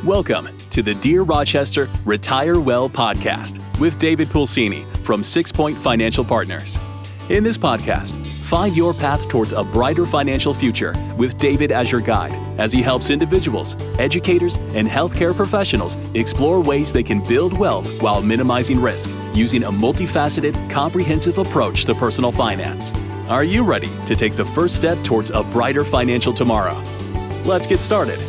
Welcome to the Dear Rochester Retire Well podcast with David Pulcini from 6 Point Financial Partners. In this podcast, find your path towards a brighter financial future with David as your guide as he helps individuals, educators, and healthcare professionals explore ways they can build wealth while minimizing risk using a multifaceted, comprehensive approach to personal finance. Are you ready to take the first step towards a brighter financial tomorrow? Let's get started.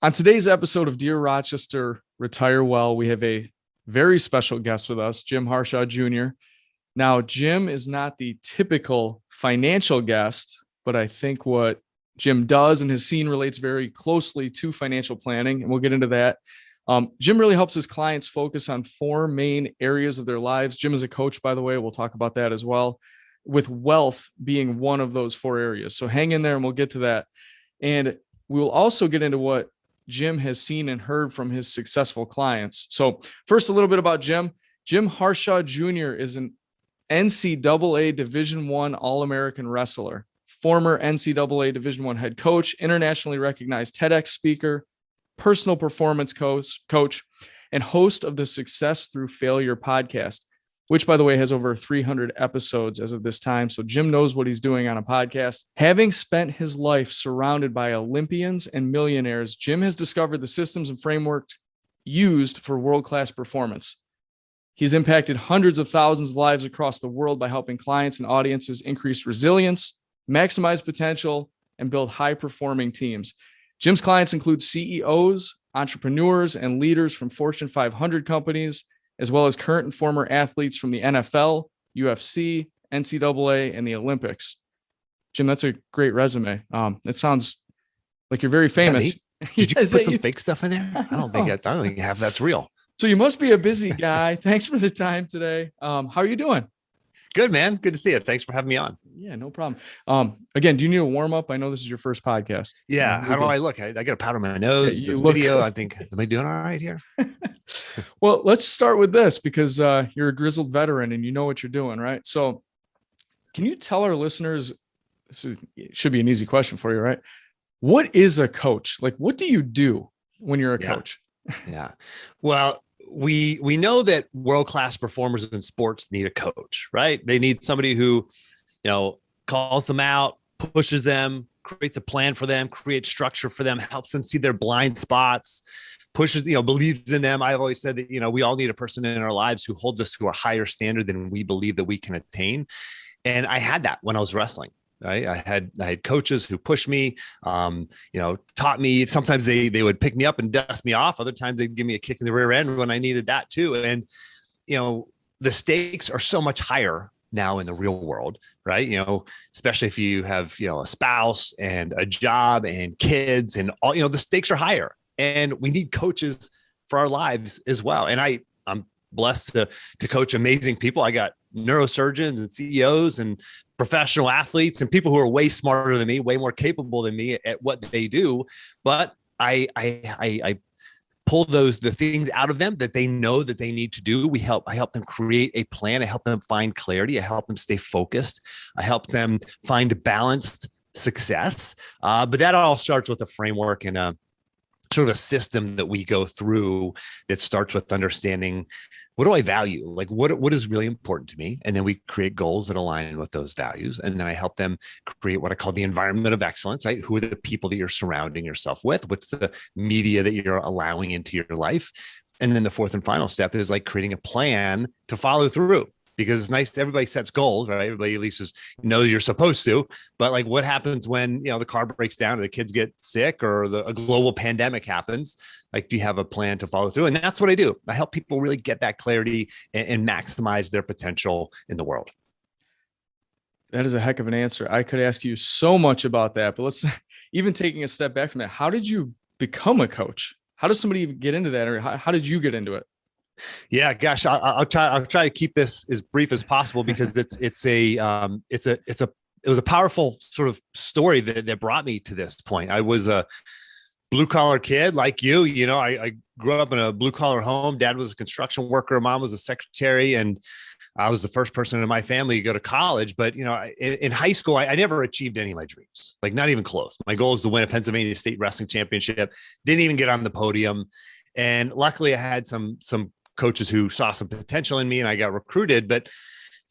On today's episode of Dear Rochester Retire Well, we have a very special guest with us, Jim Harshaw Jr. Now, Jim is not the typical financial guest, but I think what Jim does and his scene relates very closely to financial planning, and we'll get into that. Jim really helps his clients focus on four main areas of their lives. Jim is a coach, by the way. We'll talk about that as well, with wealth being one of those four areas. So hang in there and we'll get to that. And we'll also get into what Jim has seen and heard from his successful clients. So first, a little bit about Jim. Jim Harshaw Jr. is an NCAA Division I All-American wrestler, former NCAA Division I head coach, internationally recognized TEDx speaker, personal performance coach, and host of the Success Through Failure podcast, which, by the way, has over 300 episodes as of this time. So Jim knows what he's doing on a podcast. Having spent his life surrounded by Olympians and millionaires, Jim has discovered the systems and frameworks used for world-class performance. He's impacted hundreds of thousands of lives across the world by helping clients and audiences increase resilience, maximize potential, and build high-performing teams. Jim's clients include CEOs, entrepreneurs, and leaders from Fortune 500 companies, as well as current and former athletes from the NFL, UFC, NCAA, and the Olympics. Jim, that's a great resume. It sounds like you're very famous. Did you put some fake stuff in there? I don't think half that's real. So you must be a busy guy. Thanks for the time today. How are you doing? Good, man. Good to see you. Thanks for having me on. Yeah, no problem. Again, do you need a warm up? I know this is your first podcast. Yeah. How do I look? I got a powder on my nose. Yeah, this video, I think, am I doing all right here? Well, let's start with this because you're a grizzled veteran and you know what you're doing, right? So can you tell our listeners, it should be an easy question for you, right? What is a coach? Like, what do you do when you're a coach? Yeah. Well, we know that world-class performers in sports need a coach, right? They need somebody who, calls them out, pushes them, creates a plan for them, creates structure for them, helps them see their blind spots, pushes, believes in them. I've always said that, we all need a person in our lives who holds us to a higher standard than we believe that we can attain. And I had that when I was wrestling. Right. I had coaches who pushed me, taught me. Sometimes they would pick me up and dust me off. Other times they'd give me a kick in the rear end when I needed that too. And, the stakes are so much higher now in the real world, right? Especially if you have, a spouse and a job and kids and all, the stakes are higher and we need coaches for our lives as well. And I'm blessed to coach amazing people. I got neurosurgeons and CEOs and professional athletes and people who are way smarter than me, way more capable than me at what they do. But I pull the things out of them that they know that they need to do. I help them create a plan. I help them find clarity. I help them stay focused. I help them find balanced success. But that all starts with a framework and a sort of a system that we go through that starts with understanding, what do I value? Like what is really important to me? And then we create goals that align with those values. And then I help them create what I call the environment of excellence, right? Who are the people that you're surrounding yourself with? What's the media that you're allowing into your life? And then the fourth and final step is like creating a plan to follow through. Because it's nice, everybody sets goals, right? Everybody at least knows you're supposed to, but like what happens when, the car breaks down or the kids get sick or a global pandemic happens? Like, do you have a plan to follow through? And that's what I do. I help people really get that clarity and maximize their potential in the world. That is a heck of an answer. I could ask you so much about that, but let's even taking a step back from that. How did you become a coach? How does somebody even get into that? Or how did you get into it? Yeah, gosh, I'll try to keep this as brief as possible because it was a powerful sort of story that brought me to this point. I was a blue collar kid like you. I grew up in a blue collar home. Dad was a construction worker. Mom was a secretary, and I was the first person in my family to go to college, but in high school, I never achieved any of my dreams, like not even close. My goal was to win a Pennsylvania State Wrestling Championship. Didn't even get on the podium. And luckily I had some coaches who saw some potential in me and I got recruited, but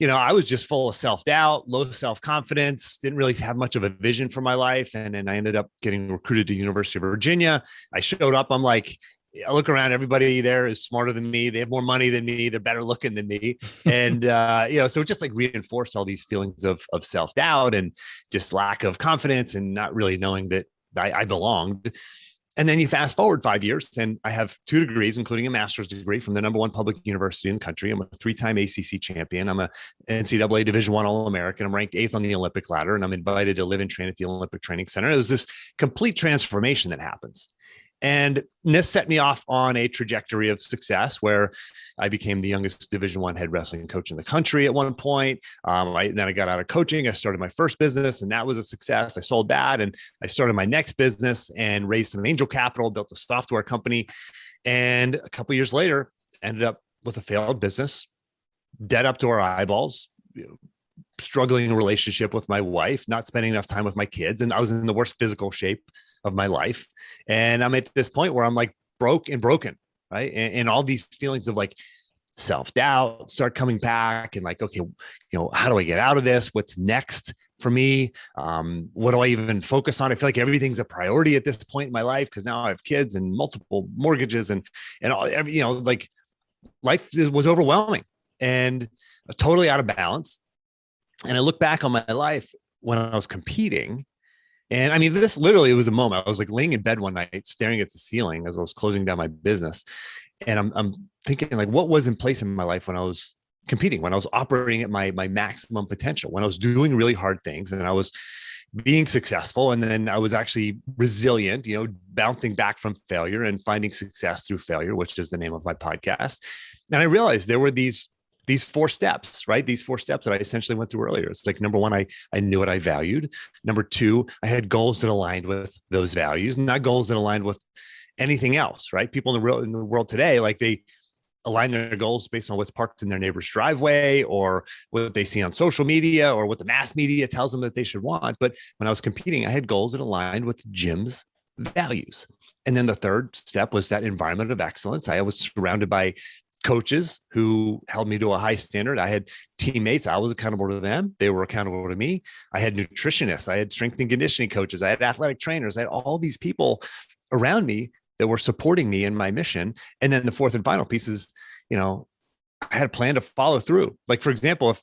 I was just full of self-doubt, low self-confidence, didn't really have much of a vision for my life. And then I ended up getting recruited to University of Virginia. I showed up, I'm like, I look around, everybody there is smarter than me. They have more money than me. They're better looking than me. And, so it just like reinforced all these feelings of self-doubt and just lack of confidence and not really knowing that I belonged. And then you fast forward 5 years and I have 2 degrees, including a master's degree from the #1 public university in the country. I'm a 3-time ACC champion. I'm a NCAA Division I All-American. I'm ranked 8th on the Olympic ladder, and I'm invited to live and train at the Olympic Training Center. It was this complete transformation that happens. And this set me off on a trajectory of success where I became the youngest Division I head wrestling coach in the country at one point. Then I got out of coaching. I started my first business, and that was a success. I sold that, and I started my next business and raised some angel capital, built a software company. And a couple of years later, ended up with a failed business, debt up to our eyeballs, struggling relationship with my wife, not spending enough time with my kids. And I was in the worst physical shape of my life. And I'm at this point where I'm like broken, right? And all these feelings of like self-doubt start coming back and like, okay, how do I get out of this? What's next for me? What do I even focus on? I feel like everything's a priority at this point in my life because now I have kids and multiple mortgages and all, like life was overwhelming and totally out of balance. And I look back on my life when I was competing. And I mean, this literally was a moment. I was like laying in bed one night, staring at the ceiling as I was closing down my business. And I'm thinking like, what was in place in my life when I was competing, when I was operating at my maximum potential, when I was doing really hard things and I was being successful. And then I was actually resilient, bouncing back from failure and finding success through failure, which is the name of my podcast. And I realized there were these 4 steps, right? These 4 steps that I essentially went through earlier. It's like, number 1, I knew what I valued. Number 2, I had goals that aligned with those values, not goals that aligned with anything else, right? People in the world today, like they align their goals based on what's parked in their neighbor's driveway or what they see on social media or what the mass media tells them that they should want. But when I was competing, I had goals that aligned with Jim's values. And then the 3rd step was that environment of excellence. I was surrounded by coaches who held me to a high standard. I had teammates. I was accountable to them. They were accountable to me. I had nutritionists. I had strength and conditioning coaches. I had athletic trainers. I had all these people around me that were supporting me in my mission. And then the 4th and final piece is, I had a plan to follow through. Like, for example,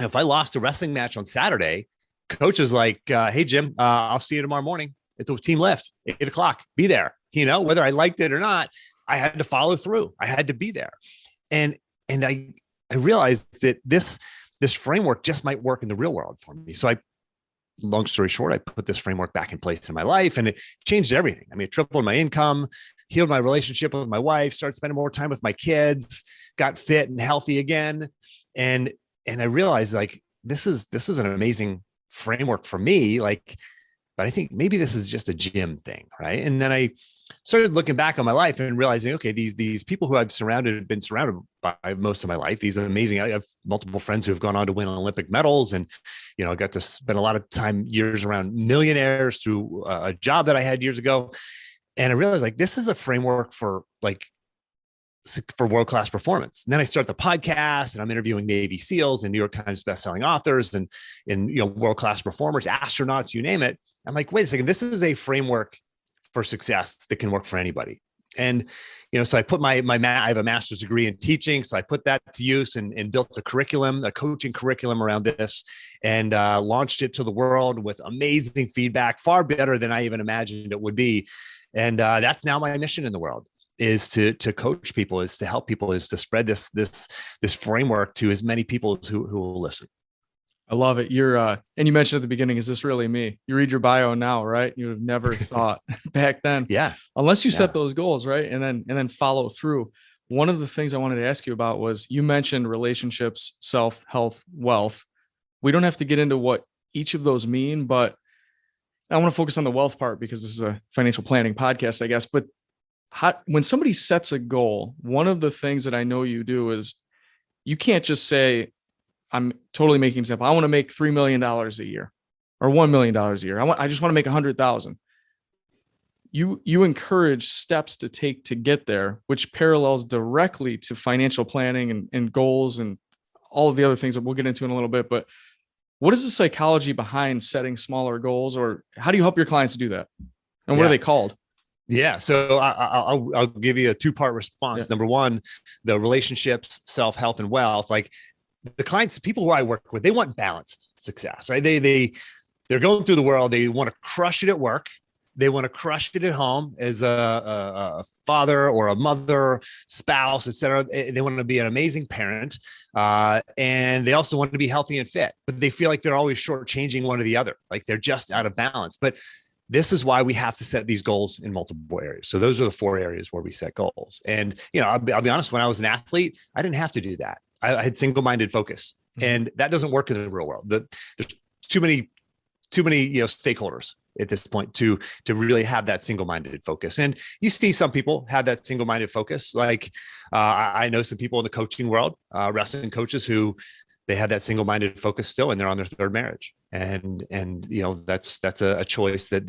if I lost a wrestling match on Saturday, coach is like, hey, Jim, I'll see you tomorrow morning. It's a team lift, 8:00. Be there. Whether I liked it or not, I had to follow through. I had to be there. And I realized that this framework just might work in the real world for me. So long story short, I put this framework back in place in my life and it changed everything. I mean, it tripled my income, healed my relationship with my wife, started spending more time with my kids, got fit and healthy again. And I realized like, this is an amazing framework for me. Like, but I think maybe this is just a Jim thing. Right. And then I started looking back on my life and realizing, okay, these people who I've been surrounded by most of my life, these amazing, I have multiple friends who have gone on to win Olympic medals. And, I got to spend a lot of years around millionaires through a job that I had years ago. And I realized like, this is a framework for world-class performance. And then I start the podcast and I'm interviewing Navy SEALs and New York Times bestselling authors and world-class performers, astronauts, you name it. I'm like, wait a second, this is a framework for success that can work for anybody. And, so I put I have a master's degree in teaching. So I put that to use and built a coaching curriculum around this and launched it to the world with amazing feedback, far better than I even imagined it would be. And that's now my mission in the world, is to coach people, is to help people, is to spread this framework to as many people who will listen. I love it. And you mentioned at the beginning, is this really me? You read your bio now, right? You would have never thought back then. Yeah. Unless you set those goals, right? And then follow through. One of the things I wanted to ask you about was you mentioned relationships, self, health, wealth. We don't have to get into what each of those mean, but I want to focus on the wealth part because this is a financial planning podcast, I guess. But when somebody sets a goal, one of the things that I know you do is You can't just say, I'm totally making an example. I want to make $3 million a year or $1 million a year. I just want to make 100,000. You encourage steps to take to get there, which parallels directly to financial planning and goals and all of the other things that we'll get into in a little bit. But what is the psychology behind setting smaller goals, or how do you help your clients do that? And what are they called? Yeah. So I'll give you a two-part response. Yeah. Number one, the relationships, self-health, and wealth. Like the clients, people who I work with, they want balanced success, right? They're going through the world. They want to crush it at work. They want to crush it at home as a father or a mother, spouse, et cetera. They want to be an amazing parent. And they also want to be healthy and fit, but they feel like they're always shortchanging one or the other. Like they're just out of balance. But this is why we have to set these goals in multiple areas. So those are the 4 areas where we set goals. And, I'll be honest, when I was an athlete, I didn't have to do that. I had single-minded focus, and that doesn't work in the real world. There's too many, stakeholders at this point to really have that single-minded focus. And you see some people have that single-minded focus. Like I know some people in the coaching world, wrestling coaches who they have that single-minded focus still, and they're on their 3rd marriage. And that's a choice that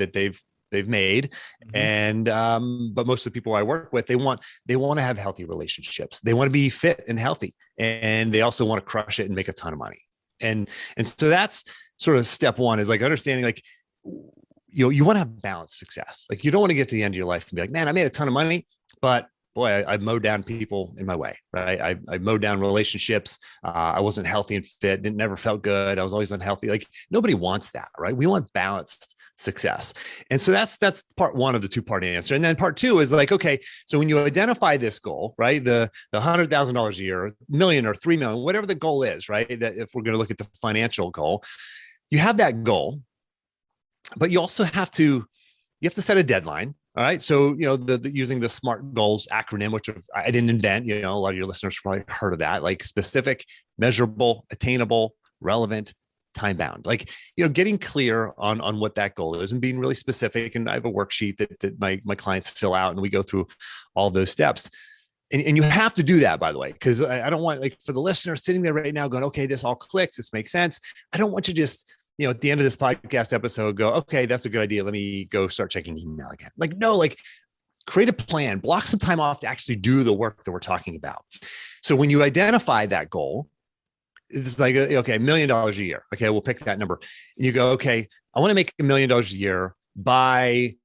they've made. And but most of the people I work with, they want to have healthy relationships. They want to be fit and healthy, and they also want to crush it and make a ton of money. And so that's sort of step one, is like understanding, like, you want to have balanced success. Like you don't want to get to the end of your life and be like, man, I made a ton of money, but boy, I mowed down people in my way, right? I mowed down relationships. I wasn't healthy and fit. It never felt good. I was always unhealthy. Like nobody wants that, right? We want balanced success. And so that's part one of the 2-part answer. And then part 2 is like, okay, so when you identify this goal, right? The $100,000 a year, million or 3 million, whatever the goal is, right? That if we're going to look at the financial goal, you have that goal, but you also have to set a deadline. All right. So, using the SMART goals acronym, which I didn't invent, a lot of your listeners probably heard of that, like specific, measurable, attainable, relevant, time bound, like, getting clear on what that goal is and being really specific. And I have a worksheet that my clients fill out, and we go through all those steps. And you have to do that, by the way, because I don't want, like, for the listeners sitting there right now going, okay, this all clicks. This makes sense. I don't want you to just, at the end of this podcast episode, go, okay, that's a good idea. Let me go start checking email again. Like, no, like create a plan, block some time off to actually do the work that we're talking about. So when you identify that goal, it's like, okay, $1 million a year. Okay, we'll pick that number. And you go, okay, I want to make $1 million a year by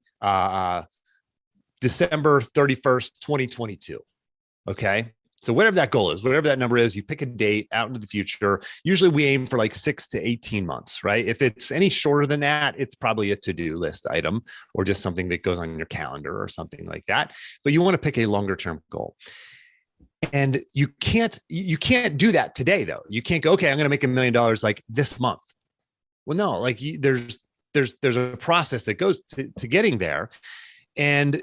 December 31st, 2022. Okay. So whatever that goal is, whatever that number is, you pick a date out into the future. Usually we aim for like 6 to 18 months, right? If it's any shorter than that, it's probably a to-do list item or just something that goes on your calendar or something like that. But you want to pick a longer term goal. And you can't do that today though. You can't go, okay, I'm going to make $1 million like this month. Well, no, like there's a process that goes to getting there. And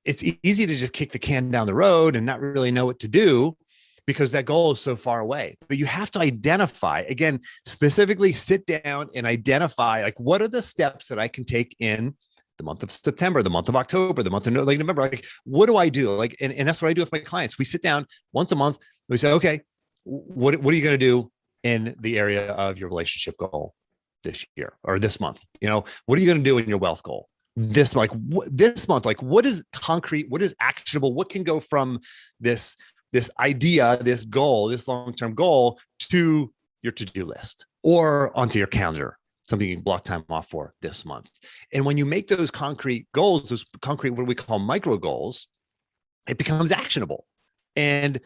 it's easy to just kick the can down the road and not really know what to do because that goal is so far away. But you have to identify, again, specifically sit down and identify, like, what are the steps that I can take in the month of September, the month of October, the month of November? Like, what do I do? Like, and that's what I do with my clients. We sit down once a month. We say, okay, what are you going to do in the area of your relationship goal this year or this month? What are you going to do in your wealth goal? This month, like what is concrete, what is actionable, what can go from this idea, this goal, this long-term goal to your to-do list or onto your calendar, something you can block time off for this month. And when you make those concrete goals, those concrete, what we call micro goals, it becomes actionable. And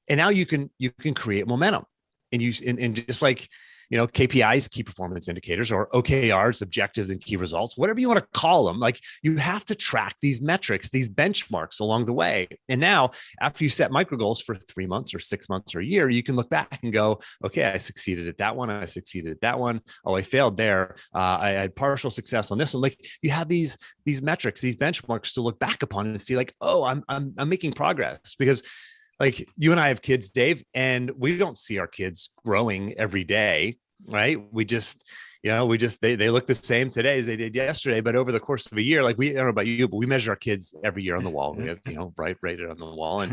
now you can create momentum and just like, KPIs, key performance indicators, or OKRs, objectives and key results, whatever you want to call them. Like, you have to track these metrics, these benchmarks along the way. And now after you set micro goals for 3 months or 6 months or a year, you can look back and go, okay, I succeeded at that one. I succeeded at that one. Oh, I failed there. I had partial success on this one. Like, you have these metrics, these benchmarks to look back upon and see like, oh, I'm making progress. Because like you and I have kids, Dave, and we don't see our kids growing every day. right? They look the same today as they did yesterday, but over the course of a year, like I don't know about you, but we measure our kids every year on the wall. We have, rated on the wall,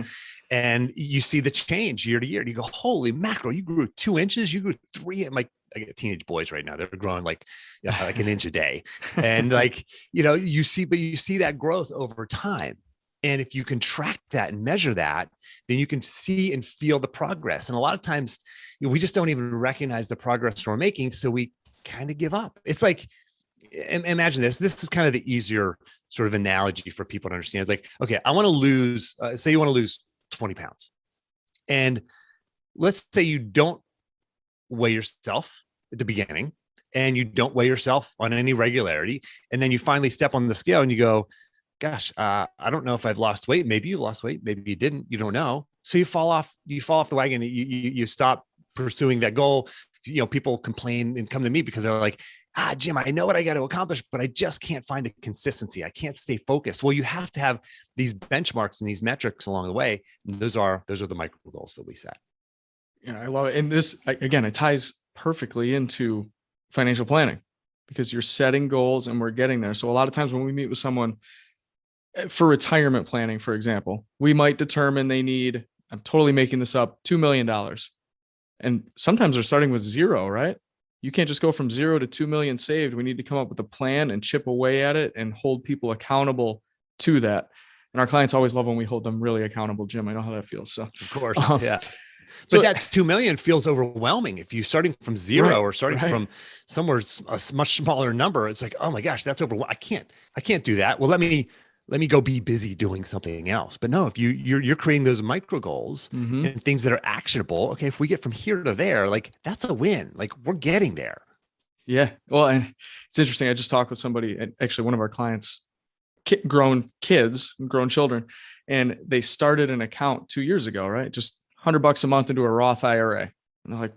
and you see the change year to year, and you go, holy mackerel, you grew 2 inches, you grew 3. I get teenage boys right now. They're growing like an inch a day. And you see that growth over time. And if you can track that and measure that, then you can see and feel the progress. And a lot of times we just don't even recognize the progress we're making. So we kind of give up. It's like, imagine this is kind of the easier sort of analogy for people to understand. It's like, okay, I want to lose, say you want to lose 20 pounds. And let's say you don't weigh yourself at the beginning and you don't weigh yourself on any regularity. And then you finally step on the scale and you go, gosh, I don't know if I've lost weight. Maybe you lost weight. Maybe you didn't. You don't know. So you fall off the wagon. You stop pursuing that goal. People complain and come to me because they're like, Jim, I know what I got to accomplish, but I just can't find a consistency. I can't stay focused. Well, you have to have these benchmarks and these metrics along the way. And those are the micro goals that we set. Yeah, I love it. And this, again, it ties perfectly into financial planning because you're setting goals and we're getting there. So a lot of times when we meet with someone for retirement planning, for example, we might determine they need, I'm totally making this up, $2 million. And sometimes they're starting with zero, right? You can't just go from 0 to 2 million saved. We need to come up with a plan and chip away at it and hold people accountable to that. And our clients always love when we hold them really accountable, Jim. I know how that feels. So of course, yeah. But that 2 million feels overwhelming. If you're starting from zero or starting from somewhere a much smaller number, it's like, oh my gosh, that's overwhelming. I can't do that. Well, let me go be busy doing something else. But no, if you're creating those micro goals and things that are actionable. Okay, if we get from here to there, like that's a win. Like we're getting there. Yeah. Well, and it's interesting. I just talked with somebody, actually one of our clients, grown children, and they started an account 2 years ago, right? Just $100 a month into a Roth IRA. And they're like,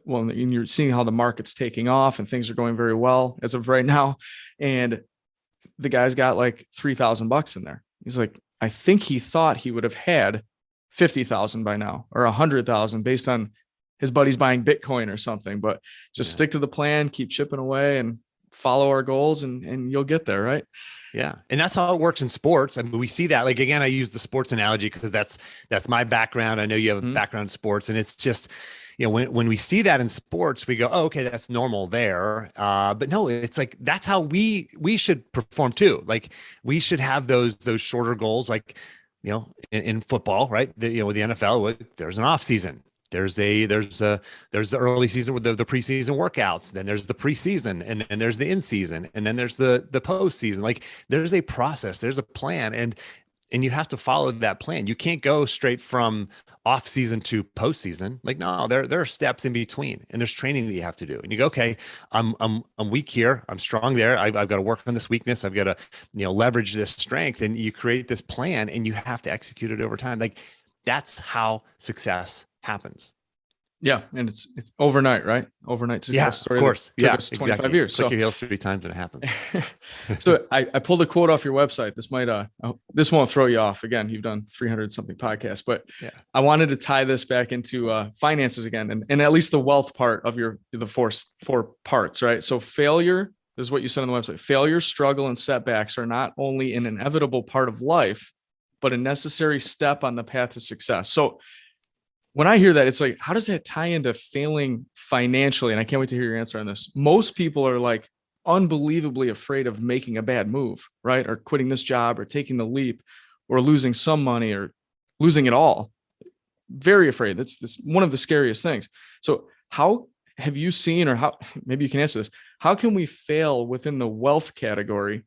well, and you're seeing how the market's taking off and things are going very well as of right now. And the guy's got like $3,000 in there. He's like, I think he thought he would have had 50,000 by now or 100,000 based on his buddies buying Bitcoin or something, but just stick to the plan, keep chipping away and follow our goals and you'll get there. Right. Yeah. And that's how it works in sports. I mean, we see that, like, again, I use the sports analogy because that's my background. I know you have a background in sports, and it's just, when we see that in sports, we go, oh, okay, that's normal there. But no, it's like, that's how we should perform too. Like we should have those shorter goals, like, in football, right? With the NFL, there's an off season. There's the early season with the preseason workouts. Then there's the preseason, and there's the in season, and then there's the postseason. Like there's a process, there's a plan, and you have to follow that plan. You can't go straight from off season to postseason. Like no, there are steps in between, and there's training that you have to do. And you go, okay, I'm weak here, I'm strong there. I've got to work on this weakness. I've got to leverage this strength, and you create this plan, and you have to execute it over time. Like that's how success happens. Yeah. And it's overnight, right? Overnight success story. Of course. Took us 25 years. Click your heels 3 times and it happens. So I pulled a quote off your website. This won't throw you off. Again, you've done 300 something podcasts, but I wanted to tie this back into finances again, and at least the wealth part of the four parts, right? So failure, this is what you said on the website. Failure, struggle, and setbacks are not only an inevitable part of life, but a necessary step on the path to success. So when I hear that, it's like, how does that tie into failing financially? And I can't wait to hear your answer on this. Most people are like unbelievably afraid of making a bad move, right? Or quitting this job or taking the leap or losing some money or losing it all. Very afraid. That's one of the scariest things. So how have you seen, or how, maybe you can answer this, how can we fail within the wealth category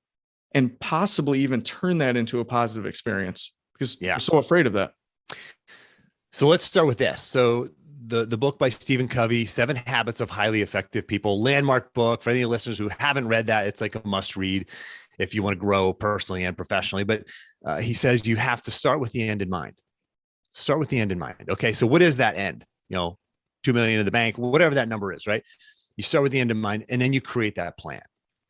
and possibly even turn that into a positive experience? Because we're so afraid of that. So let's start with this. So the book by Stephen Covey, 7 Habits of Highly Effective People, landmark book for any listeners who haven't read that. It's like a must read if you want to grow personally and professionally. But he says you have to start with the end in mind. Start with the end in mind. Okay. So what is that end? 2 million in the bank, whatever that number is, right? You start with the end in mind, and then you create that plan.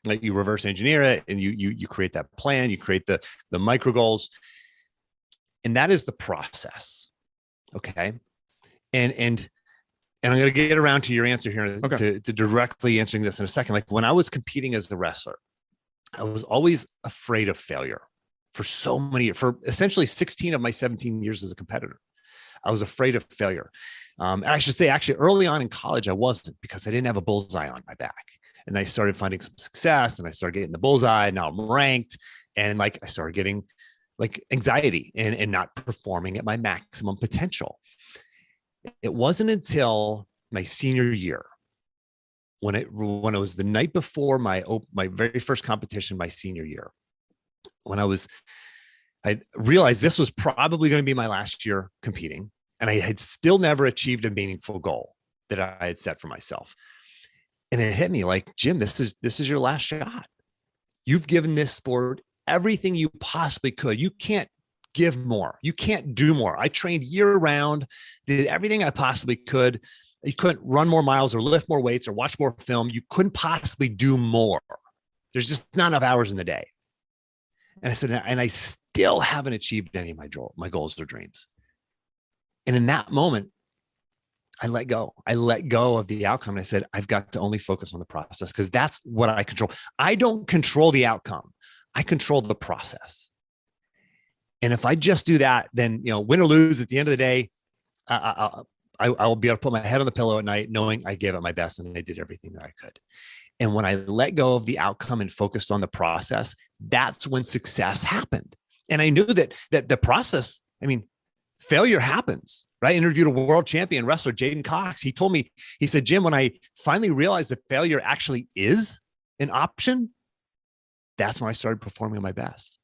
Like you reverse engineer it, and you create that plan, you create the micro goals. And that is the process. Okay. And And I'm going to get around to your answer here Okay. to directly answering this in a second. Like when I was competing as a wrestler, I was always afraid of failure for essentially 16 of my 17 years as a competitor. I was afraid of failure. I should say, actually, early on in college, I wasn't, because I didn't have a bullseye on my back. And I started finding some success, and I started getting the bullseye. Now I'm ranked, and like I started getting like anxiety and not performing at my maximum potential. It wasn't until my senior year, when it was the night before my very first competition, my senior year, when I realized this was probably going to be my last year competing, and I had still never achieved a meaningful goal that I had set for myself. And it hit me like, Jim, this is your last shot. You've given this sport everything you possibly could. You can't give more. You can't do more. I trained year round, did everything I possibly could. You couldn't run more miles or lift more weights or watch more film. You couldn't possibly do more. There's just not enough hours in the day. And I said, and I still haven't achieved any of my goals or dreams. And in that moment, I let go. I let go of the outcome. And I said, I've got to only focus on the process, because that's what I control. I don't control the outcome. I control the process. And if I just do that, then, win or lose, at the end of the day, I'll be able to put my head on the pillow at night knowing I gave it my best and I did everything that I could. And when I let go of the outcome and focused on the process, that's when success happened. And I knew that the process, failure happens, right? I interviewed a world champion wrestler, Jaden Cox. He told me, he said, Jim, when I finally realized that failure actually is an option, that's when I started performing my best.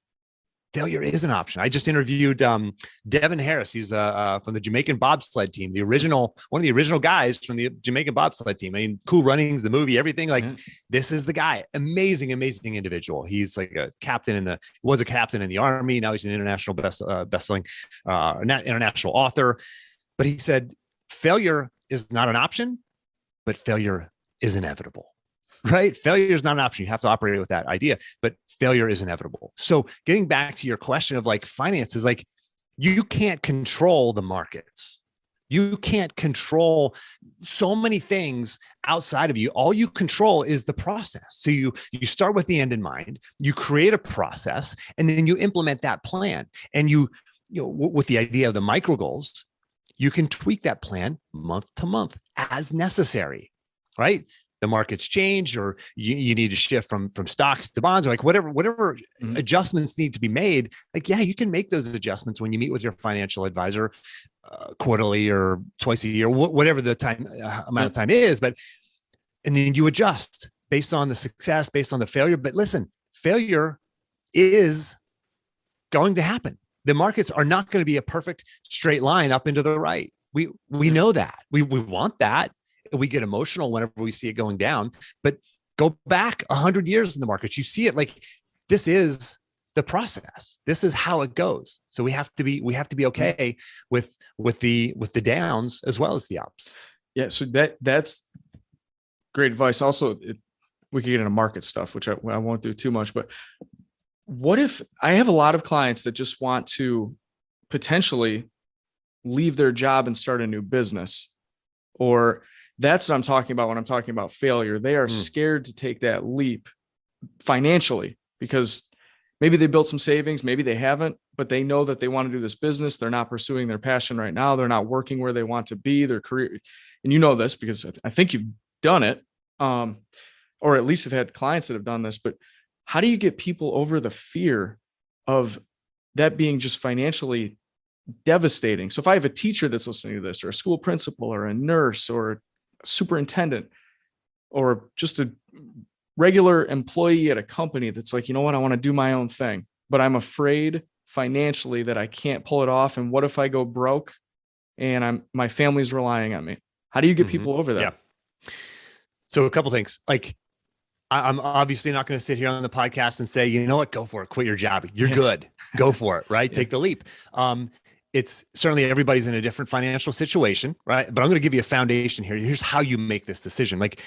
Failure is an option. I just interviewed Devin Harris. He's from the Jamaican bobsled team, one of the original guys from the Jamaican bobsled team. Cool Runnings, the movie, everything. This is the guy. Amazing, amazing individual. He's like a captain was a captain in the Army. Now he's an international best-selling international author. But he said, failure is not an option, but failure is inevitable. Right? Failure is not an option. You have to operate with that idea, but failure is inevitable. So getting back to your question of like finances, like you can't control the markets. You can't control so many things outside of you. All you control is the process. So you start with the end in mind, you create a process, and then you implement that plan. And with the idea of the micro goals, you can tweak that plan month to month as necessary, right? The markets change, or you need to shift from stocks to bonds, or like whatever adjustments need to be made. Like, yeah, you can make those adjustments when you meet with your financial advisor quarterly or twice a year, whatever the amount of time is. And then you adjust based on the success, based on the failure. But listen, failure is going to happen. The markets are not going to be a perfect straight line up into the right. We know that. We want that. We get emotional whenever we see it going down, but go back 100 years in the markets. You see it like this is the process. This is how it goes. So we have to be okay with the downs as well as the ups. Yeah. So that's great advice. Also, we could get into market stuff, which I won't do too much, but what if I have a lot of clients that just want to potentially leave their job and start a new business, or that's what I'm talking about when I'm talking about failure. They are scared to take that leap financially because maybe they built some savings, maybe they haven't, but they know that they want to do this business. They're not pursuing their passion right now. They're not working where they want to be, their career. And you know this because I think you've done it, or at least have had clients that have done this. But how do you get people over the fear of that being just financially devastating? So if I have a teacher that's listening to this, or a school principal, or a nurse, or a superintendent, or just a regular employee at a company that's like, you know what, I want to do my own thing, but I'm afraid financially that I can't pull it off. And what if I go broke and my family's relying on me? How do you get people over that? Yeah. So a couple things. Like, I'm obviously not going to sit here on the podcast and say, you know what, go for it, quit your job. You're good. Go for it. Right. Take the leap. It's certainly everybody's in a different financial situation, right? But I'm going to give you a foundation here. Here's how you make this decision. Like,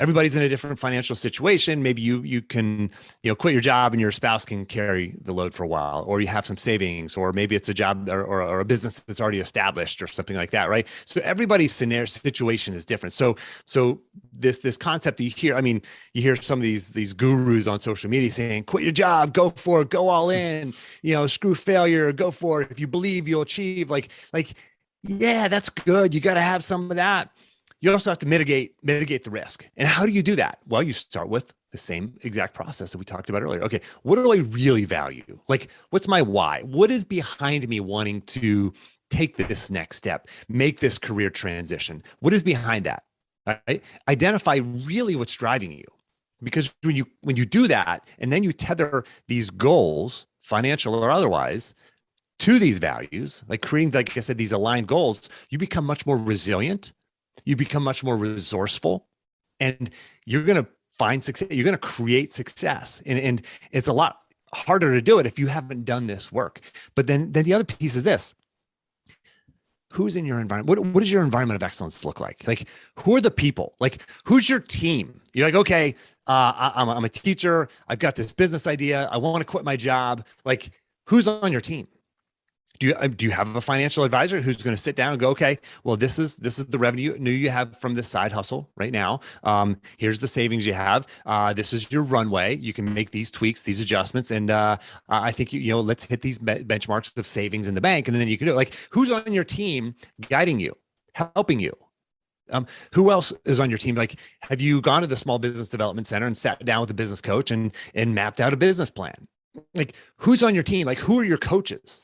everybody's in a different financial situation. Maybe you can, quit your job and your spouse can carry the load for a while, or you have some savings, or maybe it's a job or a business that's already established or something like that, right? So everybody's situation is different. So this concept that you hear, you hear some of these gurus on social media saying, quit your job, go for it, go all in, screw failure, go for it. If you believe, you'll achieve. Yeah, that's good. You got to have some of that. You also have to mitigate the risk. And how do you do that? Well, you start with the same exact process that we talked about earlier. Okay, what do I really value? What's my why? What is behind me wanting to take this next step, make this career transition? What is behind that? Right? Identify really what's driving you. Because when you do that, and then you tether these goals, financial or otherwise, to these values, creating, like I said, these aligned goals, you become much more resilient. You become much more resourceful, and you're going to find success. You're going to create success. And it's a lot harder to do it if you haven't done this work. But then the other piece is this: who's in your environment? What does your environment of excellence look like? Who are the people? Who's your team? You're like, okay, I'm a teacher. I've got this business idea. I want to quit my job. Who's on your team? Do you have a financial advisor who's going to sit down and go, okay, well, this is the revenue you have from this side hustle right now. Here's the savings you have. This is your runway. You can make these tweaks, these adjustments, and I think let's hit these benchmarks of savings in the bank, and then you can do it. Who's on your team guiding you, helping you? Who else is on your team? Have you gone to the Small Business Development Center and sat down with a business coach and mapped out a business plan? Who's on your team? Who are your coaches?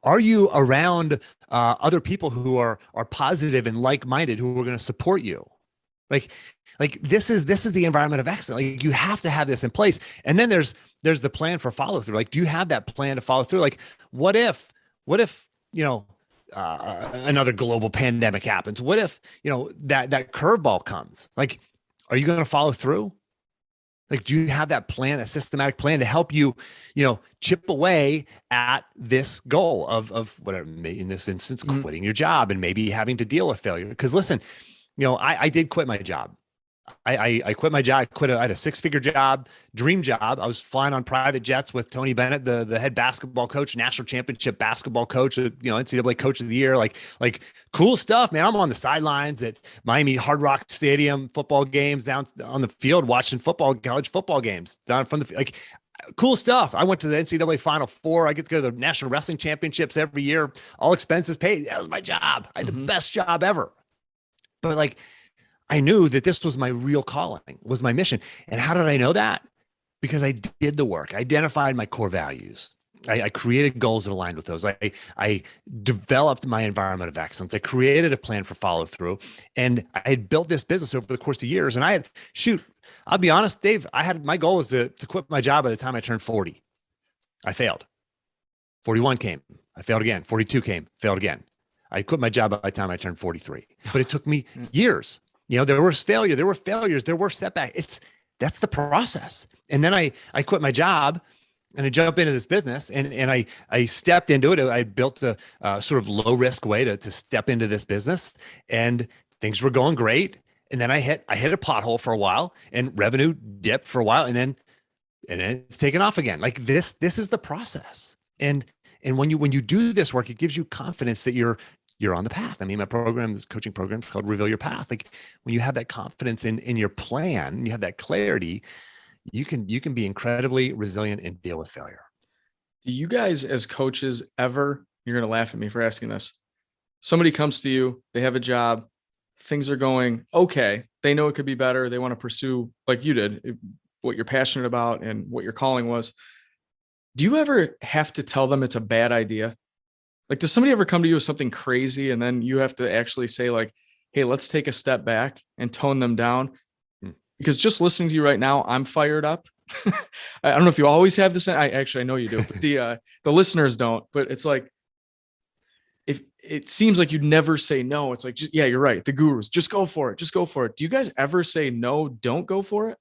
Are you around other people who are positive and like-minded, who are going to support you? This is the environment of excellence. You have to have this in place. And then there's the plan for follow through. Do you have that plan to follow through? What if another global pandemic happens? What if that curveball comes? Are you going to follow through? Do you have that plan, a systematic plan to help you, chip away at this goal of whatever, in this instance, quitting your job and maybe having to deal with failure? Because listen, I did quit my job. I quit my job. I had a 6-figure job, dream job. I was flying on private jets with Tony Bennett, the head basketball coach, national championship basketball coach, NCAA coach of the year, cool stuff, man. I'm on the sidelines at Miami Hard Rock Stadium, football games, down on the field, watching college football games down from the, cool stuff. I went to the NCAA Final Four. I get to go to the national wrestling championships every year, all expenses paid. That was my job. I had the best job ever. But I knew that this was my real calling, was my mission. And how did I know that? Because I did the work. I identified my core values. I created goals that aligned with those. I developed my environment of excellence. I created a plan for follow through, and I had built this business over the course of years. And I'll be honest, Dave, my goal was to quit my job by the time I turned 40. I failed. 41 came. I failed again. 42 came, failed again. I quit my job by the time I turned 43, but it took me years. There was failure, there were failures, there were setbacks. That's the process. And then I quit my job and I jumped into this business and I stepped into it. I built a sort of low risk way to step into this business, and things were going great. And then I hit a pothole for a while, and revenue dipped for a while, and then it's taken off again. This is the process. And when you do this work, it gives you confidence that you're on the path. My program, this coaching program, is called Reveal Your Path. When you have that confidence in your plan, you have that clarity, you can be incredibly resilient and deal with failure. Do you guys as coaches ever, you're going to laugh at me for asking this, somebody comes to you, they have a job, things are going okay, they know it could be better, they want to pursue, like you did, what you're passionate about and what your calling was. Do you ever have to tell them it's a bad idea? Does somebody ever come to you with something crazy and then you have to actually say hey, let's take a step back and tone them down? Because just listening to you right now, I'm fired up. I don't know if you always have this. I know you do, but the listeners don't. But it's if it seems like you never say no. It's yeah, you're right. The gurus, just go for it. Just go for it. Do you guys ever say no, don't go for it?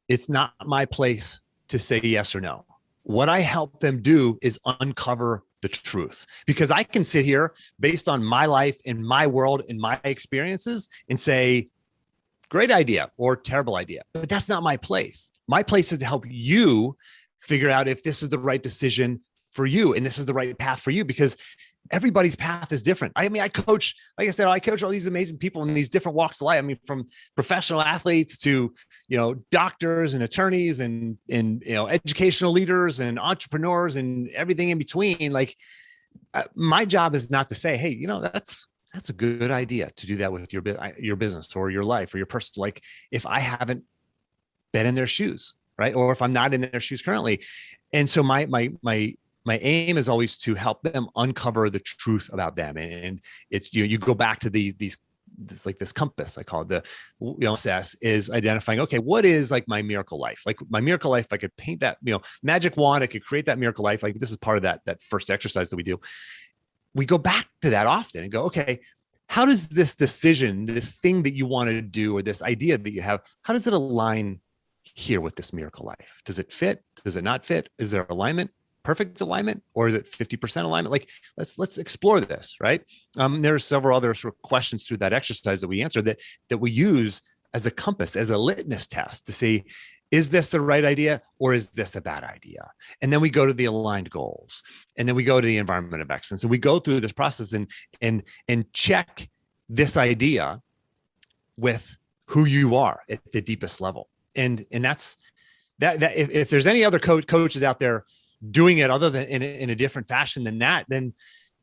It's not my place to say yes or no. What I help them do is uncover the truth, because I can sit here based on my life and my world and my experiences and say, great idea or terrible idea, but that's not my place. My place is to help you figure out if this is the right decision for you and this is the right path for you, because everybody's path is different. I mean, I coach, like I said, I coach all these amazing people in these different walks of life. I mean, from professional athletes to, doctors and attorneys and educational leaders and entrepreneurs and everything in between. Like, my job is not to say, hey, that's a good idea to do that with your business or your life or your personal. Like, if I haven't been in their shoes, right, or if I'm not in their shoes currently, and so my aim is always to help them uncover the truth about them, and it's you go back to this compass, I call it, the process is identifying, okay, what is like my miracle life? Like my miracle life, I could paint that, magic wand, I could create that miracle life. Like, this is part of that first exercise that we do. We go back to that often and go, okay, how does this decision, this thing that you want to do, or this idea that you have, how does it align here with this miracle life? Does it fit? Does it not fit? Is there alignment? Perfect alignment, or is it 50% alignment? Like, let's explore this, right? There are several other sort of questions through that exercise that we answer that we use as a compass, as a litmus test to see, is this the right idea or is this a bad idea? And then we go to the aligned goals, and then we go to the environment of excellence. So we go through this process and check this idea with who you are at the deepest level. And that's that if there's any other coaches out there doing it other than in a different fashion than that, then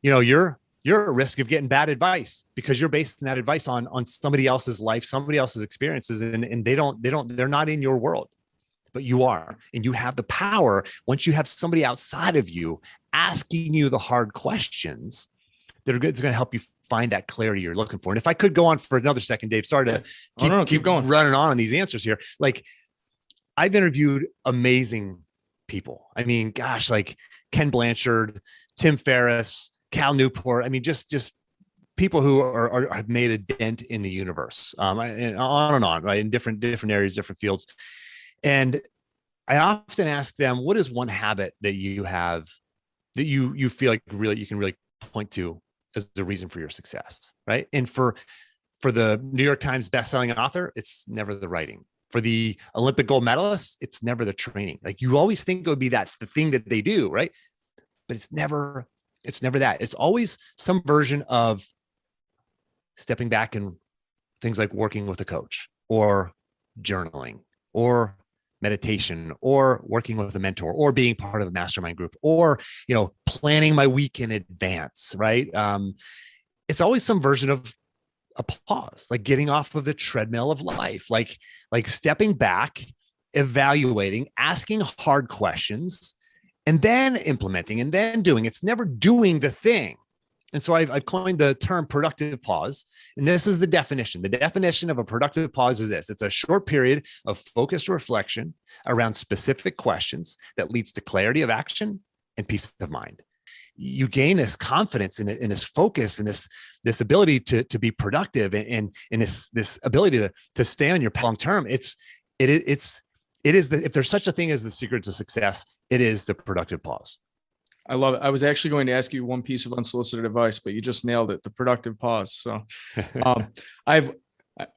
you're at risk of getting bad advice, because you're basing that advice on somebody else's life, somebody else's experiences, and they're not in your world, but you are. And you have the power, once you have somebody outside of you asking you the hard questions that are going to help you find that clarity you're looking for. And if I could go on for another second, Dave, sorry to keep going, running on these answers here. Like, I've interviewed amazing people. I mean, gosh, like Ken Blanchard, Tim Ferriss, Cal Newport. I mean, just people who have made a dent in the universe, and on, right? In different areas, different fields. And I often ask them, what is one habit that you have that you feel like you can really point to as the reason for your success, right? And for the New York Times bestselling author, it's never the writing. For the Olympic gold medalists, it's never the training. Like, you always think it would be the thing that they do, right? But it's never that. It's always some version of stepping back and things like working with a coach, or journaling, or meditation, or working with a mentor, or being part of a mastermind group, or, planning my week in advance, right? It's always some version of a pause, like getting off of the treadmill of life, like stepping back, evaluating, asking hard questions, and then implementing, and then doing. It's never doing the thing. And so I've coined the term productive pause. And this is the definition. The definition of a productive pause is this: it's a short period of focused reflection around specific questions that leads to clarity of action and peace of mind. You gain this confidence in this focus and this ability to be productive, and this ability to stay on your long term. It is if there's such a thing as the secret to success, it is the productive pause. I love it. I was actually going to ask you one piece of unsolicited advice, but you just nailed it: the productive pause. So,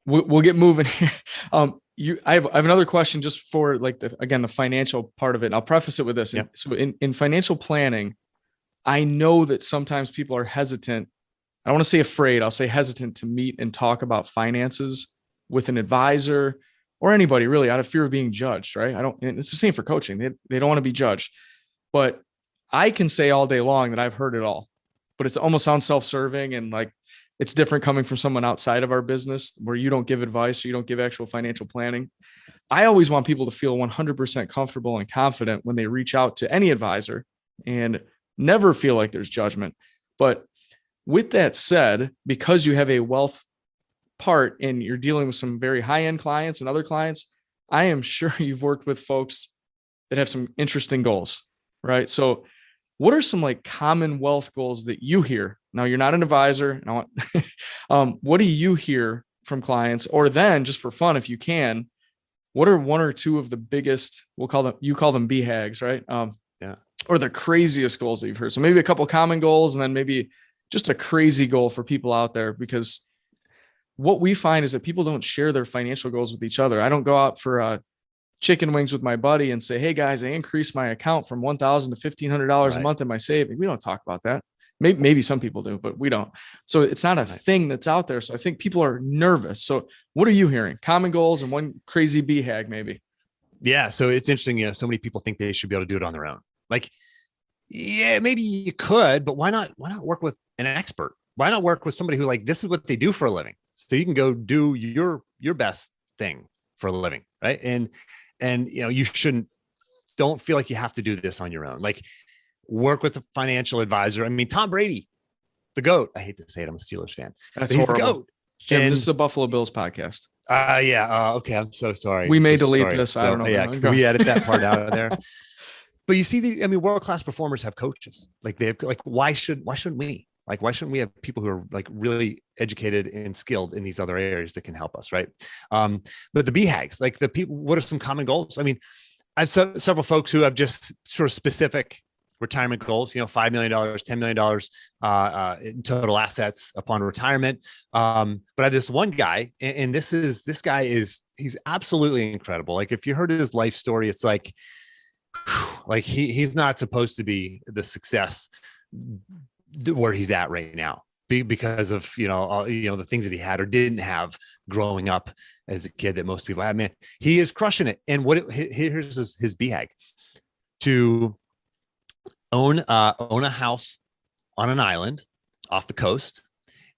we'll get moving here. I have another question just for the financial part of it. And I'll preface it with this. Yep. So in financial planning, I know that sometimes people are hesitant. I don't want to say afraid. I'll say hesitant to meet and talk about finances with an advisor or anybody really, out of fear of being judged, right? It's the same for coaching. They don't want to be judged, but I can say all day long that I've heard it all, but it almost sounds self-serving, and like, it's different coming from someone outside of our business where you don't give advice or you don't give actual financial planning. I always want people to feel 100% comfortable and confident when they reach out to any advisor, and never feel like there's judgment. But with that said, because you have a wealth part and you're dealing with some very high-end clients and other clients, I am sure you've worked with folks that have some interesting goals, right? So what are some common wealth goals that you hear? Now, you're not an advisor. What do you hear from clients? Or then, just for fun, if you can, what are one or two of the biggest, you call them BHAGs, right? Yeah. Or the craziest goals that you've heard. So maybe a couple common goals, and then maybe just a crazy goal for people out there, because what we find is that people don't share their financial goals with each other. I don't go out for chicken wings with my buddy and say, hey guys, I increased my account from $1,000 to $1,500 a month in my savings. We don't talk about that. Maybe some people do, but we don't. So it's not a thing that's out there. So I think people are nervous. So what are you hearing? Common goals and one crazy BHAG maybe. Yeah. So it's interesting. So many people think they should be able to do it on their own. Like, yeah, maybe you could, but why not work with an expert? Why not work with somebody who like, this is what they do for a living. So you can go do your best thing for a living. Right. And you don't feel like you have to do this on your own. Like, work with a financial advisor. I mean, Tom Brady, the GOAT. I hate to say it. I'm a Steelers fan. He's the GOAT. Jim, this is a Buffalo Bills podcast. Okay. I'm so sorry. We may delete this. I don't know. Yeah. Can we edit that part out of there? But you see world-class performers have coaches. Like why shouldn't we? Like, why shouldn't we have people who are like really educated and skilled in these other areas that can help us? Right. But the BHAGs, like the people, what are some common goals? I mean, I've several folks who have just sort of specific retirement goals, $5 million, $10 million in total assets upon retirement. But I have this one guy, and this guy he's absolutely incredible. Like, if you heard his life story, it's like he's not supposed to be the success where he's at right now because of, the things that he had or didn't have growing up as a kid that most people have. Man, he is crushing it. And here's his BHAG: to own a house on an island off the coast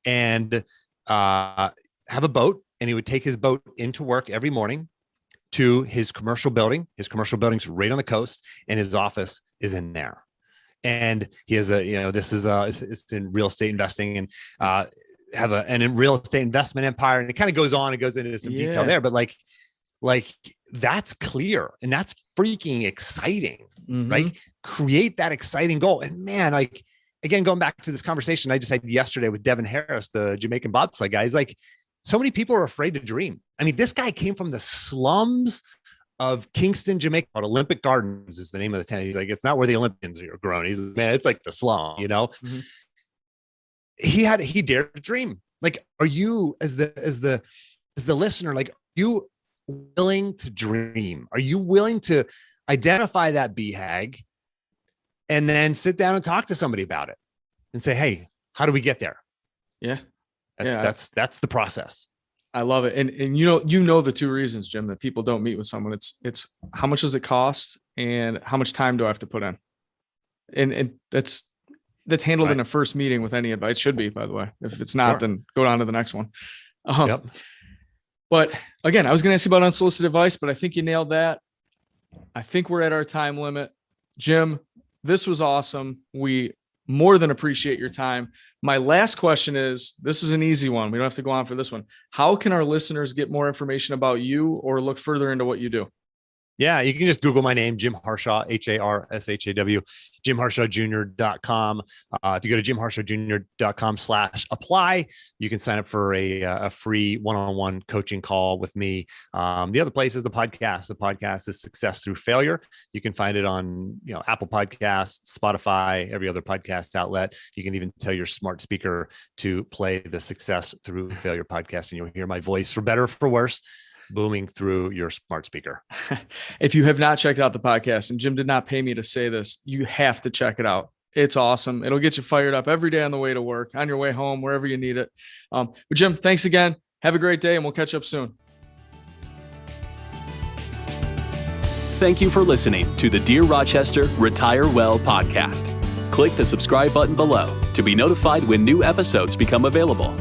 and have a boat. And he would take his boat into work every morning to his commercial building. His commercial building's right on the coast, and his office is in there. And he has it's in real estate investing, and have an real estate investment empire. And it kind of goes on. It goes into some detail there, but like that's clear and that's freaking exciting, right? Create that exciting goal. And man, like, again, going back to this conversation I just had yesterday with Devin Harris, the Jamaican bobsled guy, like, so many people are afraid to dream. I mean, this guy came from the slums of Kingston, Jamaica. Olympic Gardens is the name of the town. He's like, it's not where the Olympians are grown. He's like, man, it's like the slum, He dared to dream. Like, are you as the listener, like, are you willing to dream? Are you willing to identify that BHAG and then sit down and talk to somebody about it and say, hey, how do we get there? Yeah. That's the process. I love it. And you know the two reasons, Jim, that people don't meet with someone. It's how much does it cost and how much time do I have to put in? And that's handled in a first meeting with any advice. Should be, by the way. If it's not, then go on to the next one. But again, I was going to ask you about unsolicited advice, but I think you nailed that. I think we're at our time limit. Jim, this was awesome. We more than appreciate your time. My last question is, this is an easy one. We don't have to go on for this one. How can our listeners get more information about you or look further into what you do? Yeah, you can just Google my name, Jim Harshaw, Harshaw, JimHarshawJr.com. If you go to JimHarshawJr.com/apply, you can sign up for a free one-on-one coaching call with me. The other place is the podcast. The podcast is Success Through Failure. You can find it on Apple Podcasts, Spotify, every other podcast outlet. You can even tell your smart speaker to play the Success Through Failure podcast, and you'll hear my voice, for better or for worse, booming through your smart speaker. If you have not checked out the podcast, and Jim did not pay me to say this, you have to check it out. It's awesome. It'll get you fired up every day on the way to work, on your way home, wherever you need it. But Jim, thanks again. Have a great day, and we'll catch up soon. Thank you for listening to the Dear Rochester Retire Well podcast. Click the subscribe button below to be notified when new episodes become available.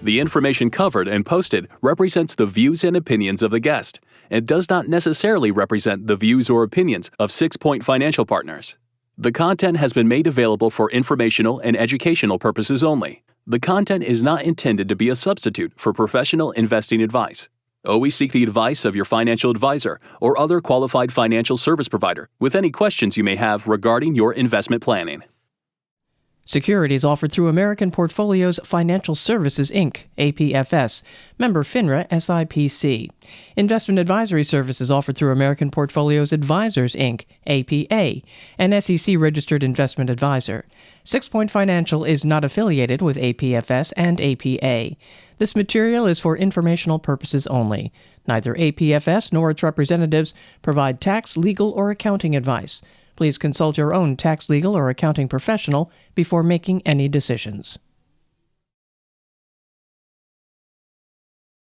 The information covered and posted represents the views and opinions of the guest and does not necessarily represent the views or opinions of 6 Point Financial Partners. The content has been made available for informational and educational purposes only. The content is not intended to be a substitute for professional investing advice. Always seek the advice of your financial advisor or other qualified financial service provider with any questions you may have regarding your investment planning. Securities offered through American Portfolios Financial Services, Inc., APFS, member FINRA SIPC. Investment advisory services offered through American Portfolios Advisors, Inc., APA, an SEC-registered investment advisor. 6 Point Financial is not affiliated with APFS and APA. This material is for informational purposes only. Neither APFS nor its representatives provide tax, legal, or accounting advice. Please consult your own tax, legal, or accounting professional before making any decisions.